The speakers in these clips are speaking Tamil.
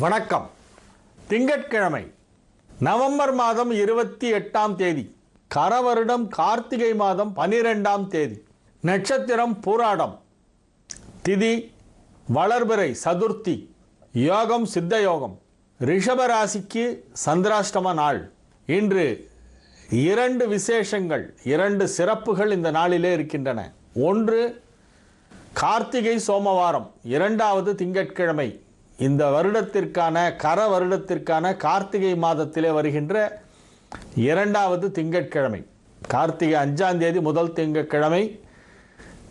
வணக்கம். திங்கட்கிழமை நவம்பர் மாதம் 28ஆம் தேதி, கரவருடம் கார்த்திகை மாதம் 12ஆம் தேதி, நட்சத்திரம் பூராடம், திதி வளர்பிறை சதுர்த்தி, யோகம் சித்த யோகம். ரிஷபராசிக்கு சந்திராஷ்டம நாள். இன்று 2 விசேஷங்கள், 2 சிறப்புகள் இந்த நாளிலே இருக்கின்றன. ஒன்று கார்த்திகை சோமவாரம், 2வது திங்கட்கிழமை. இந்த வருடத்திற்கான கர வருடத்திற்கான கார்த்திகை மாதத்திலே வருகின்ற 2வது திங்கட்கிழமை. கார்த்திகை 5ஆம் தேதி முதல் திங்கட்கிழமை,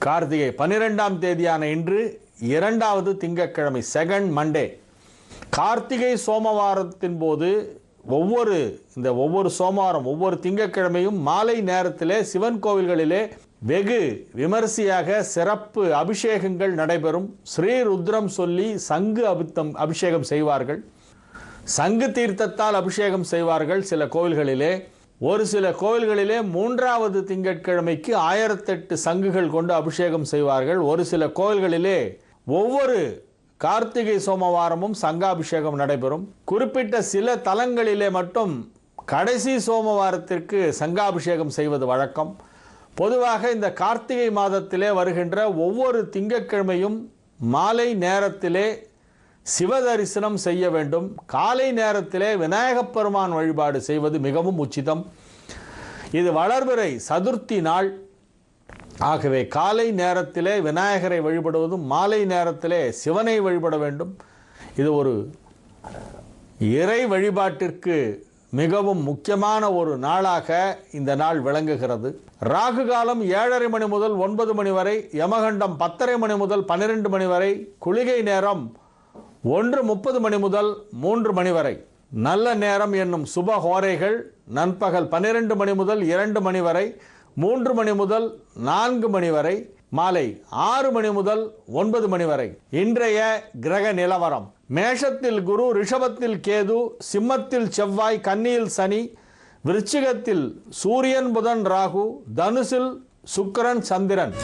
கார்த்திகை 12ஆம் தேதியான இன்று 2வது திங்கட்கிழமை, செகண்ட் மண்டே. கார்த்திகை சோமவாரத்தின் போது ஒவ்வொரு சோமவாரம், ஒவ்வொரு திங்கட்கிழமையும் மாலை நேரத்திலே சிவன் கோவில்களிலே வெகு விமரிசையாக சிறப்பு அபிஷேகங்கள் நடைபெறும். ஸ்ரீ ருத்ரம் சொல்லி சங்கு அபிஷேகம் செய்வார்கள். சங்கு தீர்த்தத்தால் அபிஷேகம் செய்வார்கள் சில கோவில்களிலே. ஒரு சில கோவில்களிலே 3வது திங்கட்கிழமைக்கு 1008 சங்குகள் கொண்டு அபிஷேகம் செய்வார்கள். ஒரு சில கோவில்களிலே ஒவ்வொரு கார்த்திகை சோமவாரமும் சங்காபிஷேகம் நடைபெறும். குறிப்பிட்ட சில தலங்களிலே மட்டும் கடைசி சோமவாரத்திற்கு சங்காபிஷேகம் செய்வது வழக்கம். பொதுவாக இந்த கார்த்திகை மாதத்திலே வருகின்ற ஒவ்வொரு திங்கட்கிழமையும் மாலை நேரத்திலே சிவ தரிசனம் செய்ய வேண்டும். காலை நேரத்திலே விநாயகப் பெருமான் வழிபாடு செய்வது மிகவும் உச்சிதம். இது வளர்பிறை சதுர்த்தி நாள். ஆகவே காலை நேரத்திலே விநாயகரை வழிபடுவதும் மாலை நேரத்திலே சிவனை வழிபட வேண்டும். இது ஒரு இறை வழிபாட்டிற்கு மிகவும் முக்கியமான ஒரு நாளாக இந்த நாள் விளங்குகிறது. ராகு காலம் 7:30 மணி முதல் 9 மணி வரை, யமகண்டம் 10:30 மணி முதல் 12 மணி வரை, குளிகை நேரம் 1:30 மணி முதல் 3 மணி வரை. நல்ல நேரம் என்னும் சுப ஹோரைகள் நண்பகல் 12 மணி முதல் 2 மணி வரை, 3 மணி முதல் 4 மணி வரை, மாலை 6 மணி முதல் 9 மணி வரை. இன்றைய கிரக நிலவரம்: மேஷத்தில் குரு, ரிஷபத்தில் கேது, சிம்மத்தில் செவ்வாய், கன்னியில் சனி, விருச்சிகத்தில் சூரியன் புதன் ராகு, தனுசில் சுக்கிரன் சந்திரன்.